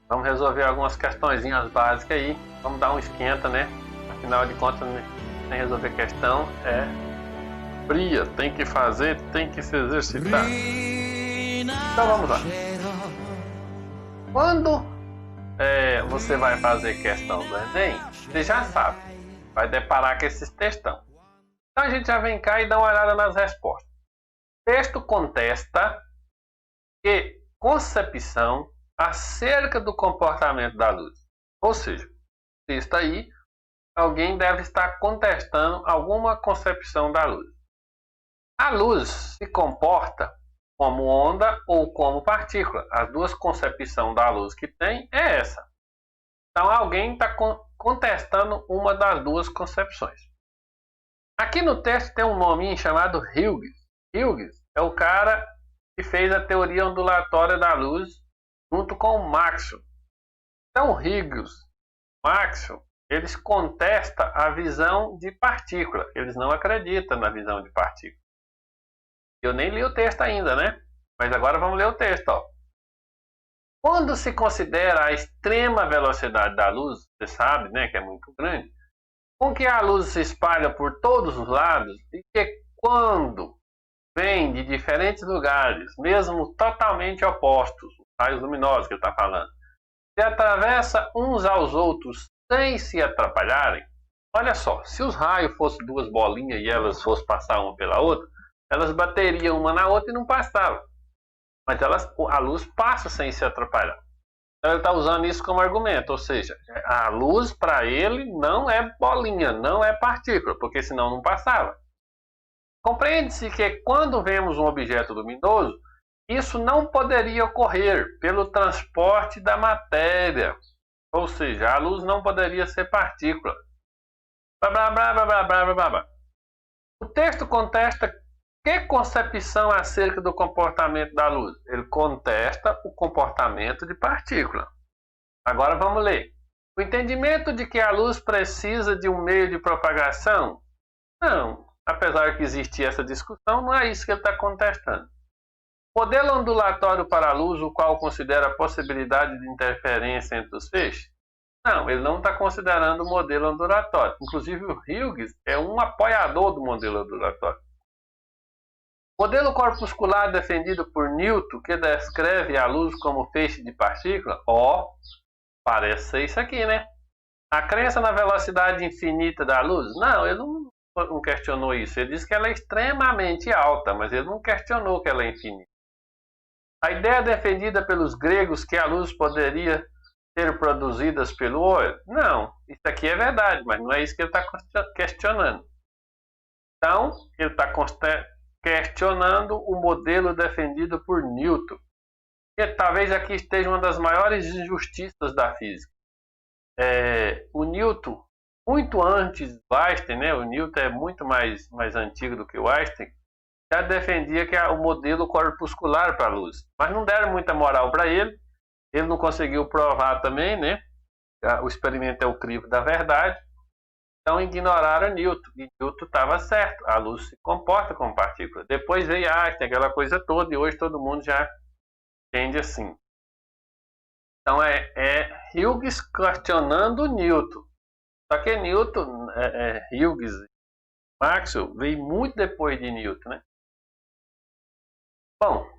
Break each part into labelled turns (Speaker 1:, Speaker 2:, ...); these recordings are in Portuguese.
Speaker 1: Vamos resolver algumas questõezinhas básicas aí. Vamos dar um esquenta, né? Afinal de contas, sem resolver questão é fria. Tem que fazer, tem que se exercitar. Então vamos lá. Quando você vai fazer questão do Enem, você já sabe. Vai deparar com esses textão. Então a gente já vem cá e dá uma olhada nas respostas. O texto contesta que concepção acerca do comportamento da luz. Ou seja, texto aí, alguém deve estar contestando alguma concepção da luz. A luz se comporta como onda ou como partícula. As duas concepções da luz que tem é essa. Então alguém está contestando uma das duas concepções. Aqui no texto tem um nominho chamado Hughes. Hughes é o cara que fez a teoria ondulatória da luz junto com o Maxwell. Então Hughes e Maxwell, eles contestam a visão de partícula. Eles não acreditam na visão de partícula. Eu nem li o texto ainda, né? Mas agora vamos ler o texto. Ó. Quando se considera a extrema velocidade da luz, você sabe, né, que é muito grande, com que a luz se espalha por todos os lados e que quando vem de diferentes lugares, mesmo totalmente opostos, os raios luminosos que ele está falando, se atravessa uns aos outros sem se atrapalharem, olha só, se os raios fossem duas bolinhas e elas fossem passar uma pela outra, elas bateriam uma na outra e não passavam. Mas a luz passa sem se atrapalhar. Então ele está usando isso como argumento, ou seja, a luz para ele não é bolinha, não é partícula, porque senão não passava. Compreende-se que quando vemos um objeto luminoso, isso não poderia ocorrer pelo transporte da matéria, ou seja, a luz não poderia ser partícula. Blá, blá, blá, blá, blá, blá, blá. O texto contesta que concepção acerca do comportamento da luz? Ele contesta o comportamento de partícula. Agora vamos ler. O entendimento de que a luz precisa de um meio de propagação? Não. Apesar que existia essa discussão, não é isso que ele está contestando. Modelo ondulatório para a luz, o qual considera a possibilidade de interferência entre os feixes? Não, ele não está considerando o modelo ondulatório. Inclusive o Hughes é um apoiador do modelo ondulatório. Modelo corpuscular defendido por Newton, que descreve a luz como feixe de partícula, parece ser isso aqui, né? A crença na velocidade infinita da luz? Não, ele não questionou isso. Ele disse que ela é extremamente alta, mas ele não questionou que ela é infinita. A ideia defendida pelos gregos que a luz poderia ser produzida pelo olho? Não, isso aqui é verdade, mas não é isso que ele está questionando. Então, ele está questionando o modelo defendido por Newton. E talvez aqui esteja uma das maiores injustiças da física. O Newton, muito antes do Einstein, né? O Newton é muito mais antigo do que o Einstein, já defendia que o modelo corpuscular para a luz. Mas não deram muita moral para ele. Ele não conseguiu provar também, né? O experimento é o crivo da verdade. Então ignoraram Newton, e Newton estava certo, a luz se comporta como partícula. Depois veio Einstein, aquela coisa toda, e hoje todo mundo já entende assim. Então Hughes questionando Newton. Só que Newton, Hughes e Maxwell veio muito depois de Newton, né? Bom,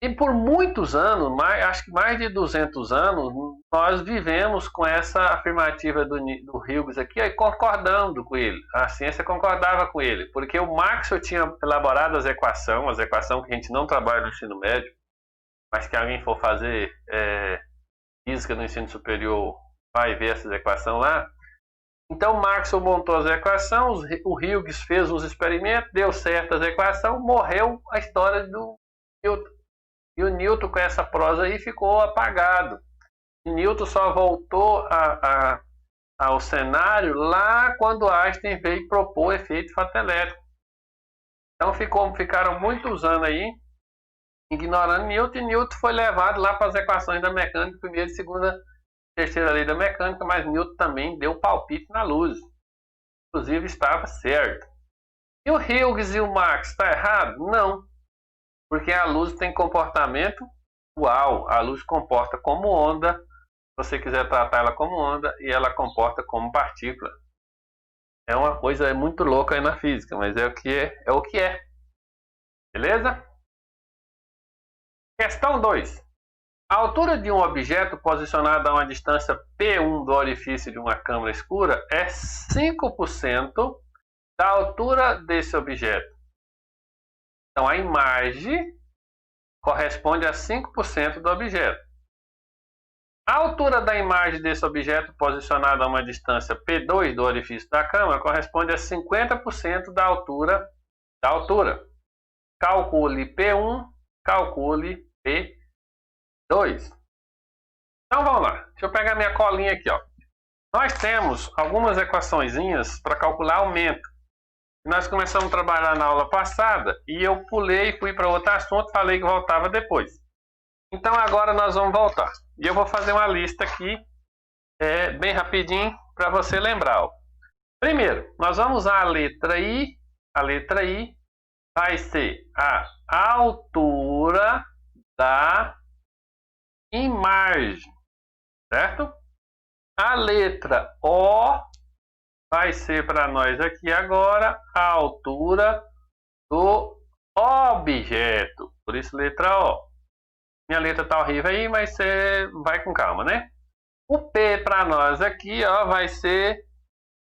Speaker 1: e por muitos anos, acho que mais de 200 anos, nós vivemos com essa afirmativa do Hughes aqui, aí concordando com ele. A ciência concordava com ele, porque o Maxwell tinha elaborado as equações que a gente não trabalha no ensino médio, mas que alguém for fazer física no ensino superior vai ver essas equações lá. Então Maxwell montou as equações, o Hughes fez uns experimentos, deu certo as equações, morreu a história do Newton. E o Newton, com essa prosa aí, ficou apagado. E Newton só voltou ao cenário lá quando Einstein veio propor o efeito fotoelétrico. Então ficaram muitos anos aí ignorando Newton, e Newton foi levado lá para as equações da mecânica, primeira, segunda, terceira lei da mecânica, mas Newton também deu palpite na luz. Inclusive estava certo. E o Hughes e o Max, está errado? Não. Porque a luz tem comportamento dual. A luz comporta como onda, você quiser tratar ela como onda e ela comporta como partícula. É uma coisa muito louca aí na física, mas é o que é o que é. Beleza? Questão 2. A altura de um objeto posicionado a uma distância P1 do orifício de uma câmara escura é 5% da altura desse objeto. Então a imagem corresponde a 5% do objeto. A altura da imagem desse objeto posicionado a uma distância P2 do orifício da câmara corresponde a 50% da altura. Calcule P1, calcule P2. Então vamos lá. Deixa eu pegar minha colinha aqui, ó. Nós temos algumas equaçõezinhas para calcular aumento. Nós começamos a trabalhar na aula passada e eu pulei e fui para outro assunto, falei que voltava depois. Então agora nós vamos voltar. E eu vou fazer uma lista aqui, bem rapidinho, para você lembrar. Ó. Primeiro, nós vamos usar a letra I. A letra I vai ser a altura da imagem, certo? A letra O vai ser para nós aqui agora a altura do objeto. Por isso, letra O. Minha letra tá horrível aí, mas você vai com calma, né? O P para nós aqui, ó, vai ser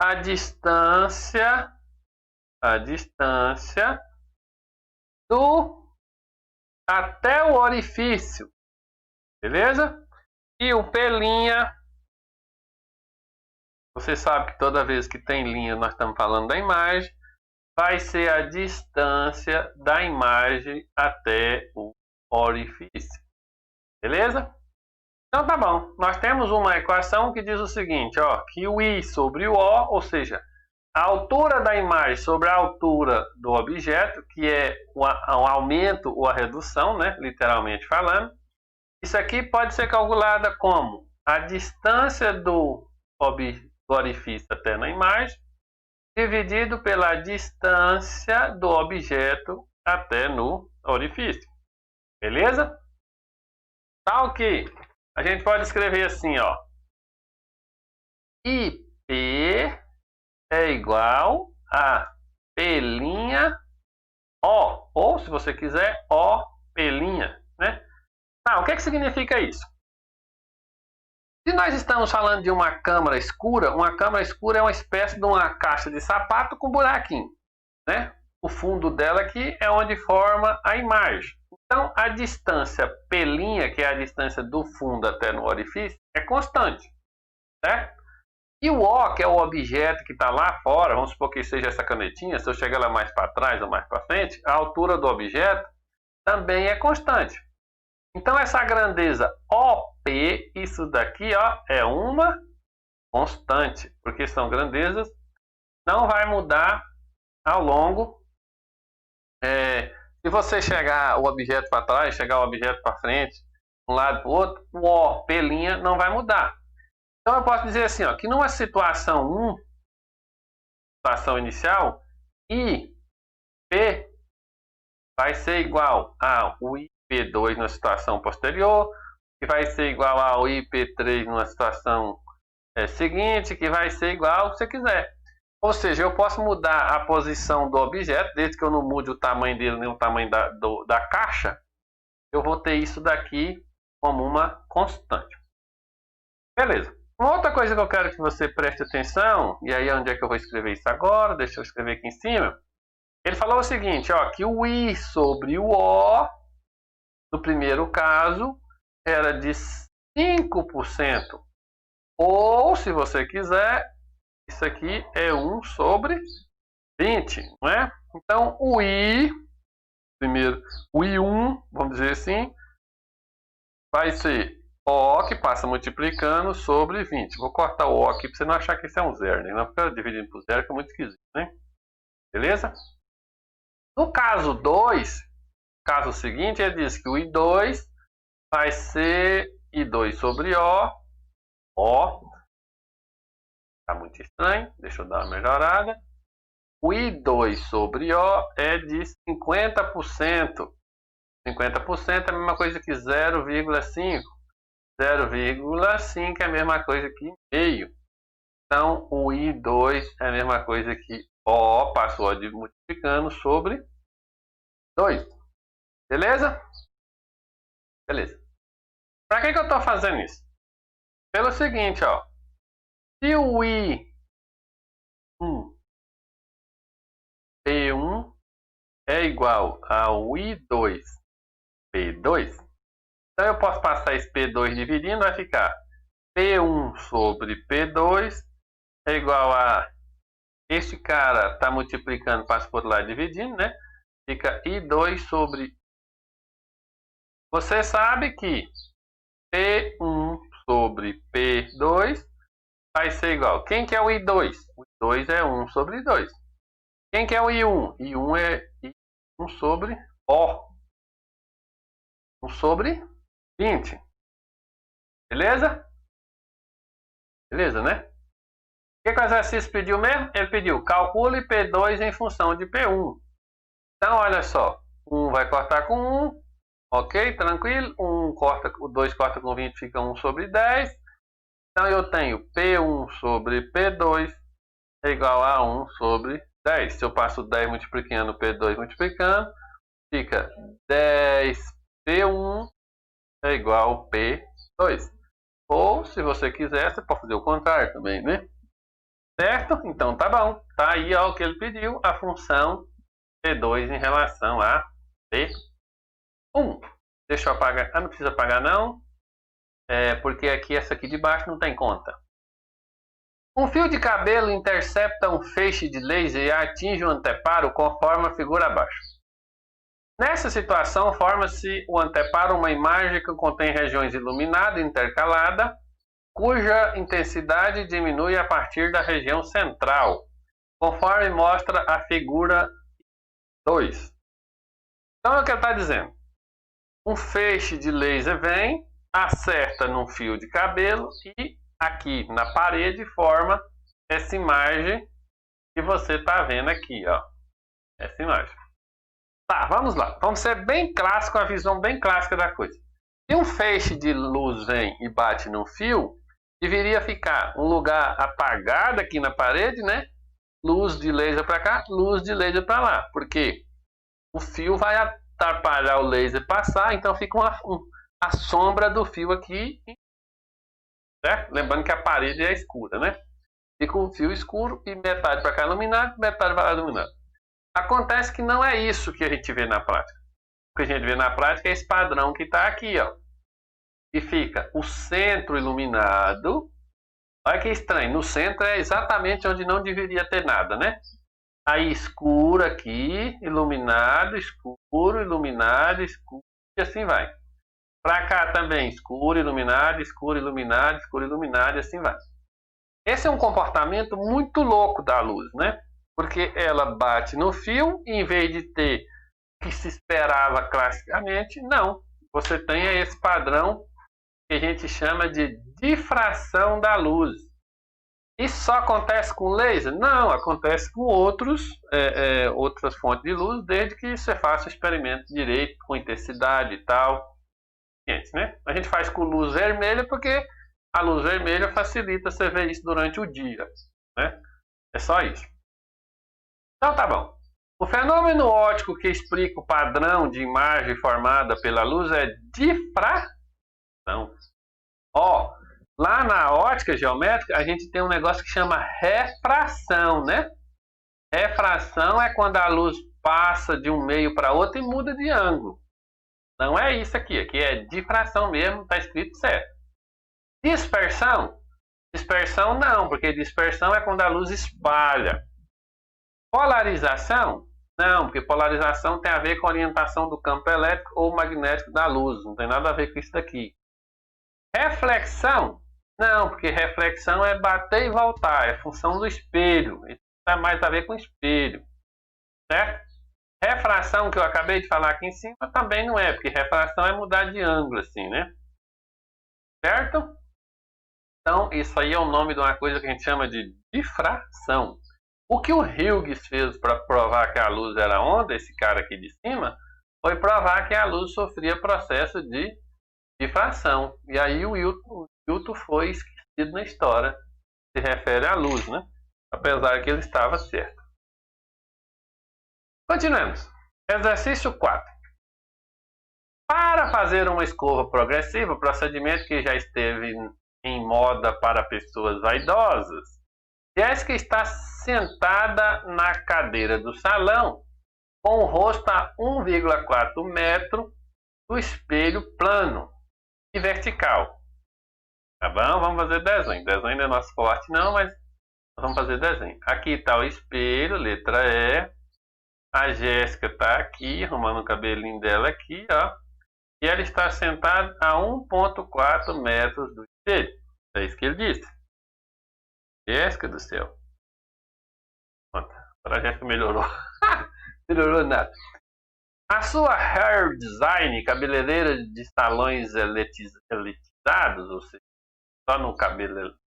Speaker 1: a distância do até o orifício, beleza? E o P', você sabe que toda vez que tem linha nós estamos falando da imagem, vai ser a distância da imagem até o orifício. Beleza? Então tá bom. Nós temos uma equação que diz o seguinte, ó, que o I sobre o O, ou seja, a altura da imagem sobre a altura do objeto, que é o aumento ou a redução, né, literalmente falando, isso aqui pode ser calculada como a distância do orifício até na imagem, dividido pela distância do objeto até no orifício. Beleza? Tá ok. A gente pode escrever assim, ó. IP é igual a P' O. Ou, se você quiser, P', né? Ah, o que significa isso? Se nós estamos falando de uma câmara escura é uma espécie de uma caixa de sapato com buraquinho, né? O fundo dela aqui é onde forma a imagem. Então, a distância P', que é a distância do fundo até no orifício, é constante, certo? E o O, que é o objeto que está lá fora, vamos supor que seja essa canetinha, se eu chegar lá mais para trás ou mais para frente, a altura do objeto também é constante. Então, essa grandeza OP, isso daqui, ó, é uma constante, porque são grandezas, não vai mudar ao longo. Se você chegar o objeto para trás, chegar o objeto para frente, um lado para o outro, o O, P' não vai mudar. Então eu posso dizer assim, ó, que numa situação 1, situação inicial, IP vai ser igual ao IP2 na situação posterior, que vai ser igual ao IP3 numa situação seguinte, que vai ser igual ao que você quiser. Ou seja, eu posso mudar a posição do objeto, desde que eu não mude o tamanho dele nem o tamanho da caixa, eu vou ter isso daqui como uma constante. Beleza. Uma outra coisa que eu quero que você preste atenção, e aí onde é que eu vou escrever isso agora? Deixa eu escrever aqui em cima. Ele falou o seguinte, ó, que o I sobre o O, no primeiro caso, era de 5%. Ou, se você quiser, isso aqui é 1 sobre 20, não é? Então, o I, primeiro, o I1, vamos dizer assim, vai ser O, que passa multiplicando, sobre 20. Vou cortar o O aqui para você não achar que isso é um zero, né? Não fica dividindo por zero, que é muito esquisito, né? Beleza? No caso 2, caso seguinte, ele diz que o I2 vai ser I2 sobre O. Tá muito estranho, deixa eu dar uma melhorada. O I2 sobre O é de 50%. 50% é a mesma coisa que 0,5. 0,5 é a mesma coisa que meio. Então, o I2 é a mesma coisa que O passou de multiplicando sobre 2. Beleza? Beleza. Para que eu estou fazendo isso? Pelo seguinte, ó. Se o I1 P1 é igual ao I2 P2, então eu posso passar esse P2 dividindo, vai ficar P1 sobre P2 é igual a... Este cara está multiplicando, passa por lá dividindo, né? Fica I2 sobre... Você sabe que P1 sobre P2 vai ser igual. Quem que é o I2? O I2 é 1 sobre 2. Quem que é o I1? I1 é 1 sobre O. 1 sobre 20. Beleza? Beleza, né? O que o exercício pediu mesmo? Ele pediu, calcule P2 em função de P1. Então, olha só. 1 vai cortar com 1. Ok, tranquilo. 1 corta, o 2 corta com 20, fica 1 sobre 10. Então, eu tenho P1 sobre P2 é igual a 1 sobre 10. Se eu passo 10 multiplicando P2 multiplicando, fica 10P1 é igual a P2. Ou, se você quiser, você pode fazer o contrário também, né? Certo? Então, tá bom. Tá aí ó, o que ele pediu, a função P2 em relação a P1. Deixa eu apagar. Ah, não precisa apagar não. Porque aqui, essa aqui de baixo não tem conta. Um fio de cabelo intercepta um feixe de laser e atinge o anteparo conforme a figura abaixo. Nessa situação, forma-se o anteparo uma imagem que contém regiões iluminadas intercaladas, cuja intensidade diminui a partir da região central, conforme mostra a figura 2. Então, é o que ele está dizendo. Um feixe de laser vem, acerta num fio de cabelo e aqui na parede forma essa imagem que você está vendo aqui, ó. Essa imagem. Tá, vamos lá. Vamos ser bem clássico, a visão bem clássica da coisa. Se um feixe de luz vem e bate num fio, deveria ficar um lugar apagado aqui na parede, né? Luz de laser para cá, luz de laser para lá. Porque o fio vai atrapalhar o laser passar, então fica a sombra do fio aqui. Certo? Lembrando que a parede é escura, né? Fica um fio escuro e metade para cá iluminado, metade para lá iluminado. Acontece que não é isso que a gente vê na prática. O que a gente vê na prática é esse padrão que está aqui, ó. E fica o centro iluminado. Olha que estranho, no centro é exatamente onde não deveria ter nada, né? Aí escuro aqui, iluminado, escuro, iluminado, escuro, e assim vai. Para cá também, escuro, iluminado, escuro, iluminado, escuro, iluminado, e assim vai. Esse é um comportamento muito louco da luz, né? Porque ela bate no fio, e em vez de ter o que se esperava classicamente, não. Você tem esse padrão que a gente chama de difração da luz. Isso só acontece com laser? Não, acontece com outras fontes de luz, desde que você faça o experimento direito, com intensidade e tal. Né? A gente faz com luz vermelha porque a luz vermelha facilita você ver isso durante o dia. Né? É só isso. Então tá bom. O fenômeno óptico que explica o padrão de imagem formada pela luz é difração. Ó, lá na ótica geométrica a gente tem um negócio que chama refração, né? Refração é quando a luz passa de um meio para outro e muda de ângulo. Não é isso aqui, aqui é difração mesmo, está escrito certo. Dispersão? Dispersão não, porque dispersão é quando a luz espalha. Polarização? Não, porque polarização tem a ver com a orientação do campo elétrico ou magnético da luz, não tem nada a ver com isso daqui. Reflexão? Não, porque reflexão é bater e voltar, é função do espelho, isso tem mais a ver com espelho, certo? Refração, que eu acabei de falar aqui em cima, também não é, porque refração é mudar de ângulo, assim, né? Certo? Então, isso aí é o nome de uma coisa que a gente chama de difração. O que o Hughes fez para provar que a luz era onda, esse cara aqui de cima, foi provar que a luz sofria processo de de fração. E aí o Newton foi esquecido na história. Se refere à luz, né? Apesar que ele estava certo. Continuemos. Exercício 4. Para fazer uma escova progressiva, procedimento que já esteve em moda para pessoas vaidosas, Jéssica está sentada na cadeira do salão, com o rosto a 1,4 metro do espelho plano e vertical. Tá bom? Vamos fazer desenho. Desenho não é nosso forte não, mas vamos fazer desenho. Aqui está o espelho, letra E. A Jéssica está aqui, arrumando o cabelinho dela aqui, ó. E ela está sentada a 1,4 metros do espelho. É isso que ele disse. Jéssica do céu. Agora a Jéssica melhorou. Melhorou nada. A sua hair design, cabeleireira de salões elitizados, ou seja, só no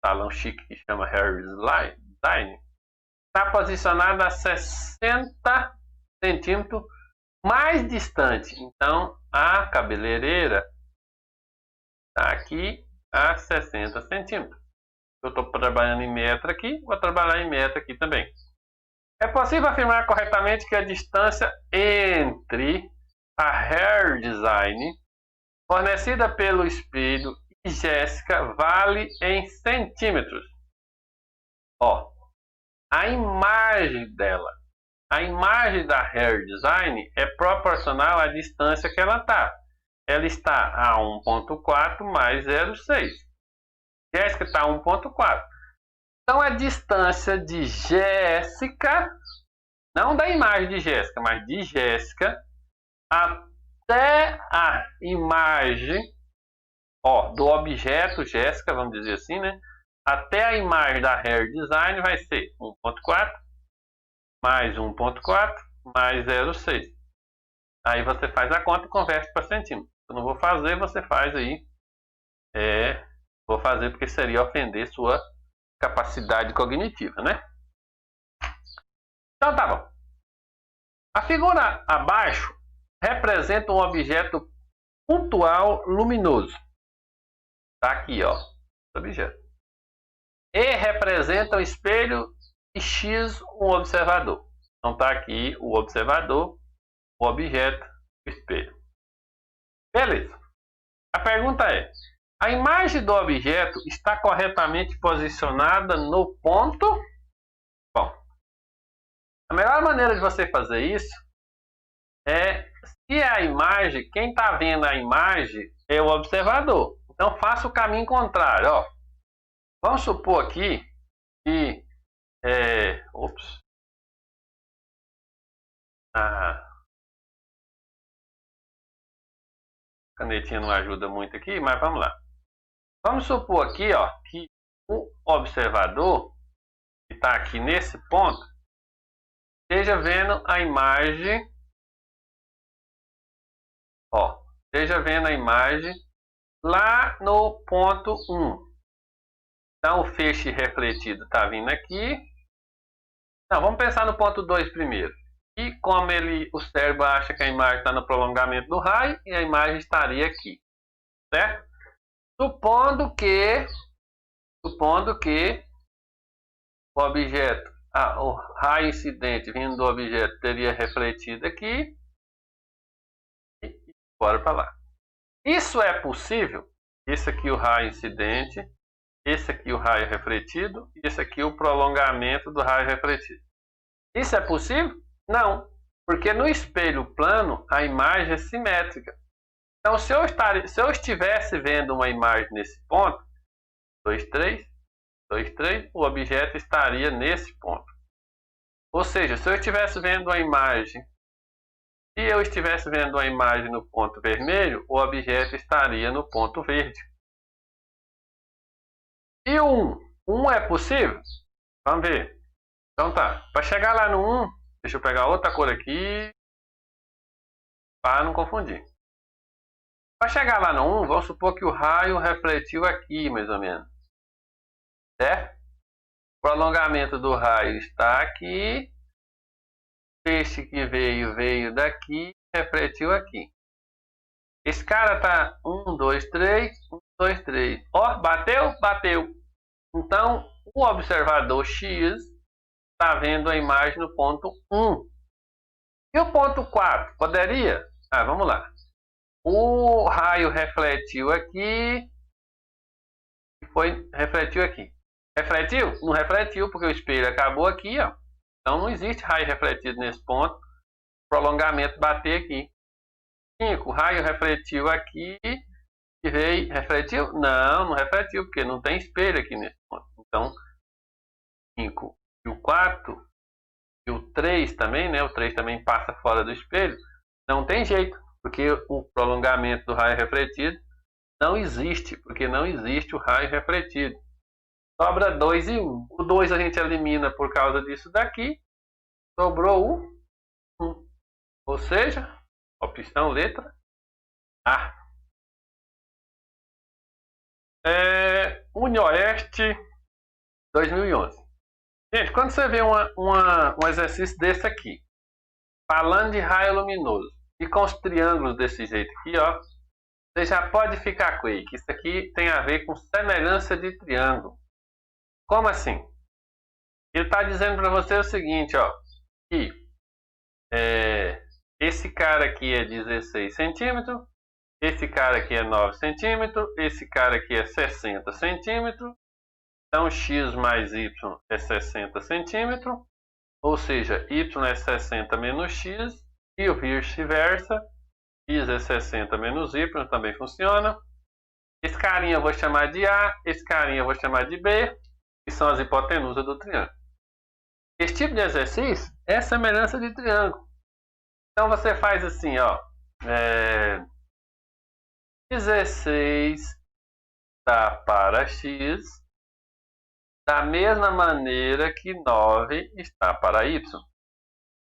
Speaker 1: salão chique que chama hair design, está posicionada a 60 centímetros mais distante. Então, a cabeleireira está aqui a 60 centímetros. Eu estou trabalhando em metro aqui, vou trabalhar em metro aqui também. É possível afirmar corretamente que a distância entre a hair design fornecida pelo espelho e Jéssica vale em centímetros. Ó, a imagem dela, a imagem da hair design é proporcional à distância que ela está. Ela está a 1,4 mais 0,6. Jéssica está a 1,4. Então a distância de Jéssica, não da imagem de Jéssica, mas de Jéssica até a imagem, ó, do objeto Jéssica, vamos dizer assim, né? Até a imagem da hair design vai ser 1,4 mais 1,4 mais 0,6. Aí você faz a conta e converte para centímetro. Eu não vou fazer, você faz aí. Vou fazer porque seria ofender sua capacidade cognitiva, né? Então tá bom. A figura abaixo representa um objeto pontual luminoso. Tá aqui, ó, esse objeto. E representa um espelho e X um observador. Então tá aqui o observador, o objeto, o espelho. Beleza. A pergunta é: a imagem do objeto está corretamente posicionada no ponto? Bom, a melhor maneira de você fazer isso é, se a imagem, quem está vendo a imagem é o observador. Então faça o caminho contrário. Ó. Vamos supor aqui que a canetinha não ajuda muito aqui, mas vamos lá. Vamos supor aqui, ó, que o observador que está aqui nesse ponto esteja vendo a imagem, ó, esteja vendo a imagem lá no ponto 1. Então o feixe refletido está vindo aqui. Não, vamos pensar no ponto 2 primeiro. E como o cérebro acha que a imagem está no prolongamento do raio, e a imagem estaria aqui, certo? Supondo que o objeto, o raio incidente vindo do objeto teria refletido aqui e bora para lá. Isso é possível? Esse aqui o raio incidente, esse aqui o raio refletido e esse aqui o prolongamento do raio refletido. Isso é possível? Não, porque no espelho plano a imagem é simétrica. Então, se eu estivesse vendo uma imagem nesse ponto, 2, 3, 2, 3, o objeto estaria nesse ponto. Ou seja, se eu estivesse vendo uma imagem, no ponto vermelho, o objeto estaria no ponto verde. E o 1 é possível? Vamos ver. Então tá, para chegar lá no 1, deixa eu pegar outra cor aqui, para não confundir. Para chegar lá no 1, vamos supor que o raio refletiu aqui, mais ou menos. Certo? O prolongamento do raio está aqui. O peixe que veio daqui, refletiu aqui. Esse cara tá 1, 2, 3, 1, 2, 3. Ó, bateu, bateu. Então, o observador X está vendo a imagem no ponto 1. E o ponto 4? Poderia? Vamos lá. O raio refletiu aqui. Refletiu aqui. Refletiu? Não refletiu, porque o espelho acabou aqui, ó. Então não existe raio refletido nesse ponto. Prolongamento bater aqui. 5. O raio refletiu aqui e veio. Refletiu? Não, não refletiu, porque não tem espelho aqui nesse ponto. Então, 5 e o 4 e o 3 também, né? O 3 também passa fora do espelho. Não tem jeito, porque o prolongamento do raio refletido não existe, porque não existe o raio refletido. Sobra 2 e 1. O 2 a gente elimina por causa disso daqui. Sobrou o 1. Ou seja, opção letra A. UniOeste 2011. Gente, quando você vê um exercício desse aqui, falando de raio luminoso, e com os triângulos desse jeito aqui, ó, você já pode ficar com ele, que isso aqui tem a ver com semelhança de triângulo. Como assim? Ele está dizendo para você o seguinte, ó, que esse cara aqui é 16 centímetros, esse cara aqui é 9 centímetros, esse cara aqui é 60 centímetros, então x mais y é 60 centímetros, ou seja, y é 60 menos x, e o vice-versa, x é 60 menos y, também funciona. Esse carinha eu vou chamar de A, esse carinha eu vou chamar de B, que são as hipotenusas do triângulo. Esse tipo de exercício é semelhança de triângulo. Então você faz assim, ó, 16 dá para x, da mesma maneira que 9 está para y.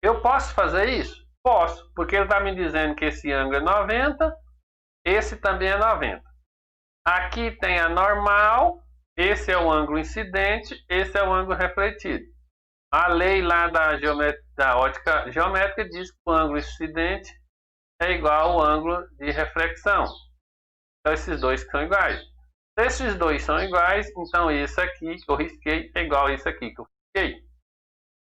Speaker 1: Eu posso fazer isso? Posso, porque ele está me dizendo que esse ângulo é 90, esse também é 90. Aqui tem a normal, esse é o ângulo incidente, esse é o ângulo refletido. A lei lá da ótica geométrica diz que o ângulo incidente é igual ao ângulo de reflexão. Então esses dois são iguais. Se esses dois são iguais, então esse aqui que eu risquei é igual a esse aqui que eu risquei.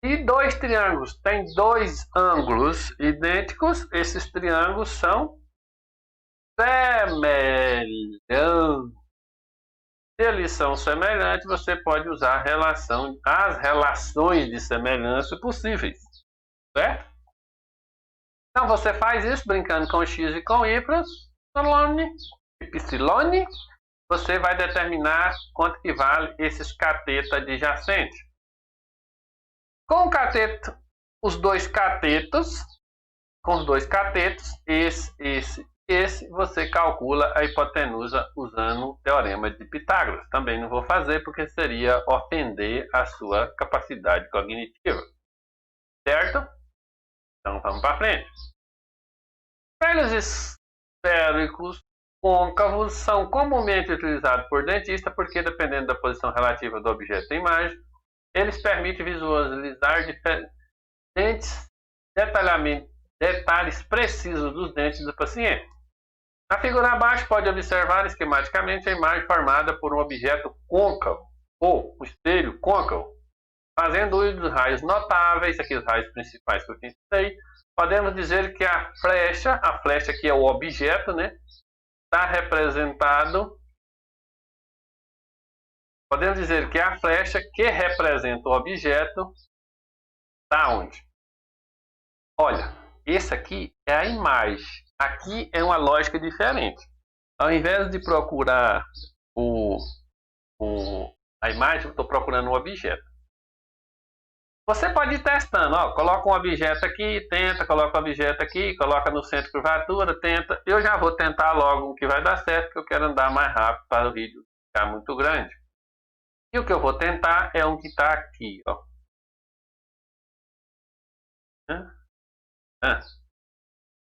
Speaker 1: E dois triângulos têm dois ângulos idênticos, esses triângulos são semelhantes. Se eles são semelhantes, você pode usar as relações de semelhança possíveis, certo? Então você faz isso brincando com x e com y, epsilon, você vai determinar quanto que vale esses catetos adjacentes. Com o cateto, com os dois catetos, esse, você calcula a hipotenusa usando o teorema de Pitágoras. Também não vou fazer porque seria ofender a sua capacidade cognitiva. Certo? Então vamos para frente. Espelhos esféricos côncavos são comumente utilizados por dentistas porque, dependendo da posição relativa do objeto em imagem, eles permitem visualizar detalhes precisos dos dentes do paciente. Na figura abaixo, pode observar esquematicamente a imagem formada por um objeto côncavo, ou um espelho côncavo. Fazendo uso dos raios notáveis, aqui os raios principais que eu citei, podemos dizer que a flecha que é o objeto, né, está representado. Podemos dizer que a flecha que representa o objeto está onde? Olha, esse aqui é a imagem. Aqui é uma lógica diferente. Ao invés de procurar a imagem, eu estou procurando um objeto. Você pode ir testando, ó, coloca um objeto aqui, tenta, coloca um objeto aqui, coloca no centro de curvatura, tenta. Eu já vou tentar logo o que vai dar certo, porque eu quero andar mais rápido para o vídeo ficar muito grande. E o que eu vou tentar é um que está aqui, ó.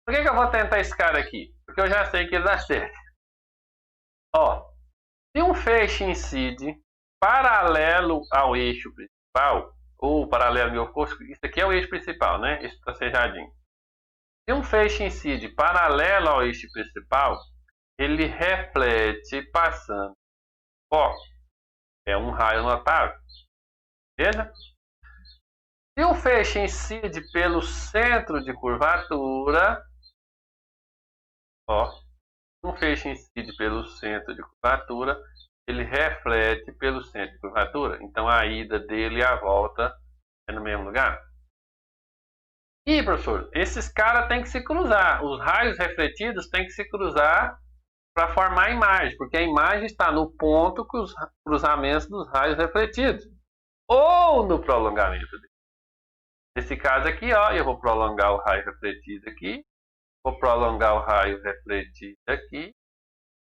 Speaker 1: Por que eu vou tentar esse cara aqui? Porque eu já sei que ele dá certo. Ó, se um feixe incide paralelo ao eixo principal, ou paralelo ao oposto, isso aqui é o eixo principal, né? Esse tracejadinho. Se um feixe incide paralelo ao eixo principal, ele reflete passando foco. É um raio notável. Beleza? Se um feixe incide pelo centro de curvatura, um feixe incide pelo centro de curvatura, ele reflete pelo centro de curvatura. Então a ida dele e a volta é no mesmo lugar. E, professor, esses caras têm que se cruzar. Os raios refletidos têm que se cruzar para formar a imagem, porque a imagem está no ponto que os cruzamentos dos raios refletidos, ou no prolongamento dele. Nesse caso aqui, ó, eu vou prolongar o raio refletido aqui, vou prolongar o raio refletido aqui,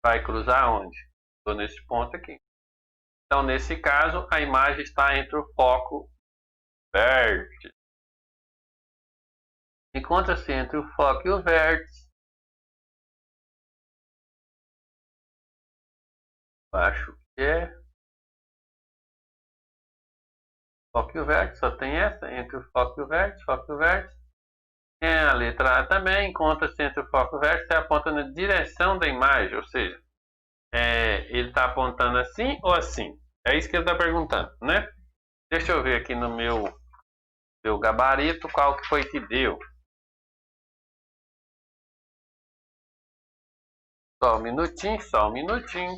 Speaker 1: vai cruzar onde? Estou nesse ponto aqui. Então, nesse caso, a imagem está entre o foco vértice. Encontra-se entre o foco e o vértice. Acho que é foco e o vértice, só tem essa, entre o foco e o vértice, foco e o vértice. Tem a letra A também, encontra-se entre o foco e o vértice, aponta na direção da imagem, ou seja, ele está apontando assim ou assim? É isso que ele está perguntando, né? Deixa eu ver aqui no meu gabarito qual que foi que deu. Só um minutinho, só um minutinho.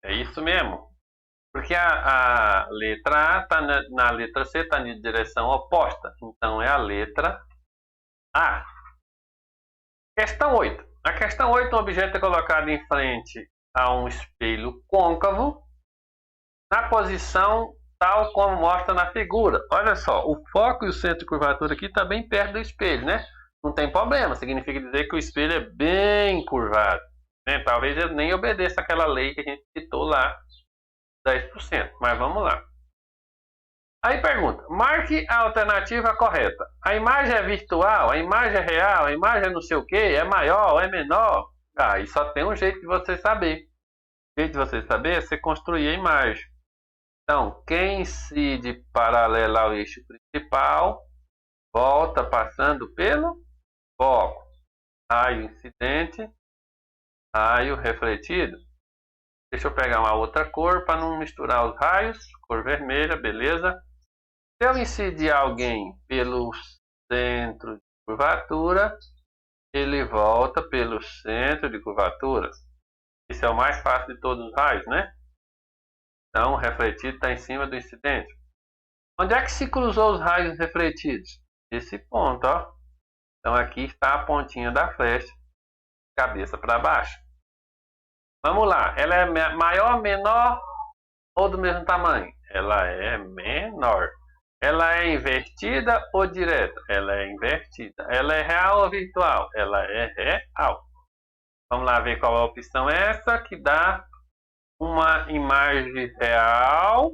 Speaker 1: É isso mesmo. Porque a letra A está na letra C, está em direção oposta. Então é a letra A. Questão 8. A questão 8, um objeto é colocado em frente a um espelho côncavo na posição tal como mostra na figura. Olha só, o foco e o centro de curvatura aqui está bem perto do espelho, né? Não tem problema, significa dizer que o espelho é bem curvado. Né? Talvez ele nem obedeça àquela lei que a gente citou lá, 10%. Mas vamos lá. Aí pergunta, marque a alternativa correta. A imagem é virtual? A imagem é real? A imagem é não sei o que? É maior? É menor? Aí só tem um jeito de você saber. O jeito de você saber é você construir a imagem. Então, quem incide paralelo ao eixo principal, volta passando pelo foco. Raio incidente, raio refletido. Deixa eu pegar uma outra cor para não misturar os raios. Cor vermelha, beleza. Se eu incidir alguém pelo centro de curvatura, ele volta pelo centro de curvatura. Esse é o mais fácil de todos os raios, né? Então, o refletido está em cima do incidente. Onde é que se cruzou os raios refletidos? Esse ponto, ó. Então, aqui está a pontinha da flecha, cabeça para baixo. Vamos lá. Ela é maior, menor ou do mesmo tamanho? Ela é menor. Ela é invertida ou direta? Ela é invertida. Ela é real ou virtual? Ela é real. Vamos lá ver qual a opção é essa que dá uma imagem real,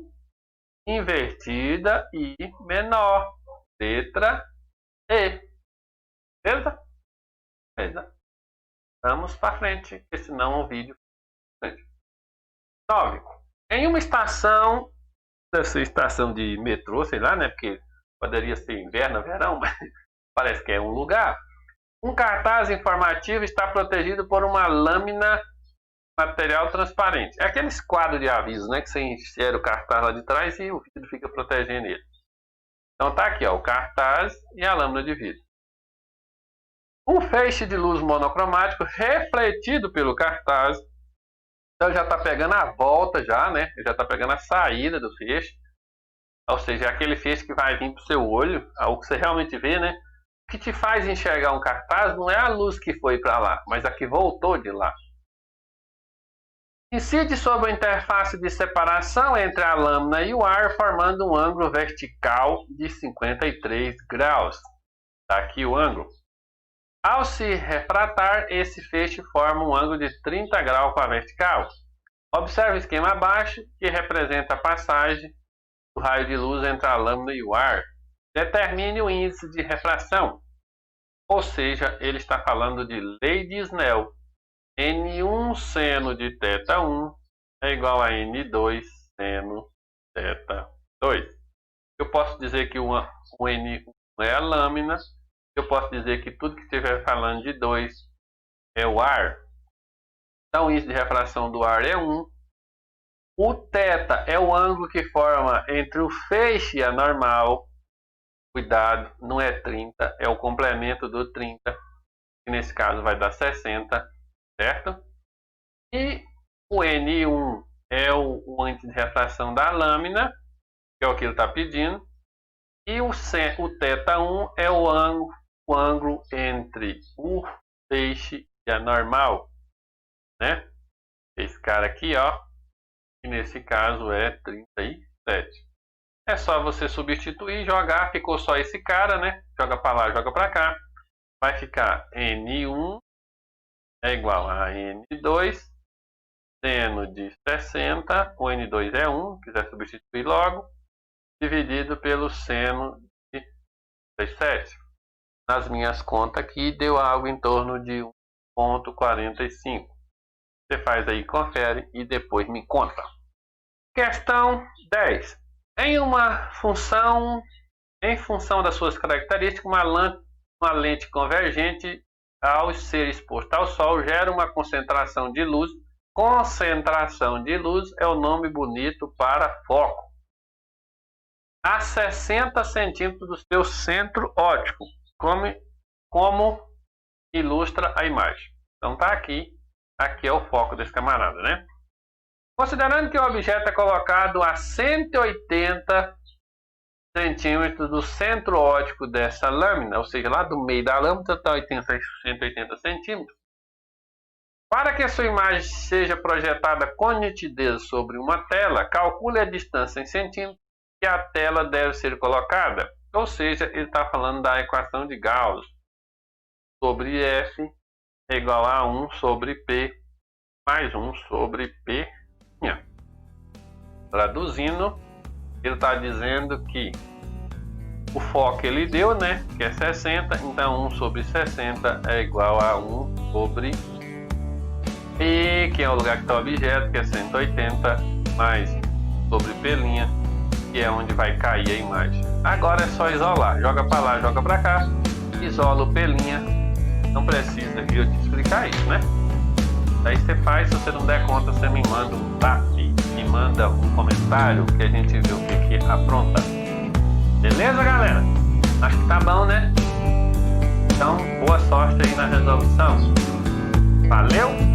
Speaker 1: invertida e menor. Letra E. Beleza? Beleza. Vamos para frente, porque senão o vídeo... 9. Em uma estação, deve ser estação de metrô, sei lá, né? Porque poderia ser inverno, verão, mas parece que é um lugar. Um cartaz informativo está protegido por uma lâmina material transparente. É aqueles quadros de aviso, né? Que você insere o cartaz lá de trás e o vidro fica protegendo ele. Então tá aqui, ó, o cartaz e a lâmina de vidro. Um feixe de luz monocromático refletido pelo cartaz. Então já está pegando a volta já, né? Já está pegando a saída do feixe. Ou seja, é aquele feixe que vai vir para o seu olho, o que você realmente vê, né? O que te faz enxergar um cartaz não é a luz que foi para lá, mas a que voltou de lá. Incide sobre a interface de separação entre a lâmina e o ar, formando um ângulo vertical de 53 graus. Está aqui o ângulo. Ao se refratar, esse feixe forma um ângulo de 30 graus com a vertical. Observe o esquema abaixo, que representa a passagem do raio de luz entre a lâmina e o ar. Determine o índice de refração. Ou seja, ele está falando de lei de Snell. N1 seno de θ1 é igual a N2 seno θ 2. Eu posso dizer que o N1 é a lâmina. Eu posso dizer que tudo que estiver falando de 2 é o ar. Então, isso de refração do ar é 1. O θ é o ângulo que forma entre o feixe e a normal. Cuidado, não é 30, é o complemento do 30, que nesse caso vai dar 60, certo? E o N1 é o índice de refração da lâmina, que é o que ele está pedindo. E o θ1 é o ângulo entre o feixe e a normal, né? Esse cara aqui, ó, que nesse caso é 37. É só você substituir, jogar, ficou só esse cara, né? Joga para lá, joga para cá. Vai ficar N1 é igual a N2 seno de 60, o N2 é 1, quiser substituir logo, dividido pelo seno de 37. Nas minhas contas aqui deu algo em torno de 1,45. Você faz aí, confere e depois me conta. Questão 10. Em uma função, em função das suas características, uma lente convergente ao ser exposta ao sol gera uma concentração de luz. Concentração de luz é o nome bonito para foco. A 60 centímetros do seu centro óptico, como ilustra a imagem. Então tá aqui é o foco desse camarada, né? Considerando que o objeto é colocado a 180 centímetros do centro óptico dessa lâmina, ou seja, lá do meio da lâmina está 180 centímetros. Para que a sua imagem seja projetada com nitidez sobre uma tela, calcule a distância em centímetros que a tela deve ser colocada. Ou seja, ele está falando da equação de Gauss sobre F é igual a 1 sobre P mais 1 sobre P. Traduzindo, ele está dizendo que o foco ele deu, né, que é 60, então 1 sobre 60 é igual a 1 sobre P, que é o lugar que está o objeto, que é 180, mais sobre P', que é onde vai cair a imagem. Agora é só isolar, joga para lá, joga para cá, isola o P', não precisa eu te explicar isso, né? Daí você faz, se você não der conta, você me manda um zap, me manda um comentário que a gente vê o que apronta. Beleza, galera? Acho que tá bom, né? Então, boa sorte aí na resolução. Valeu!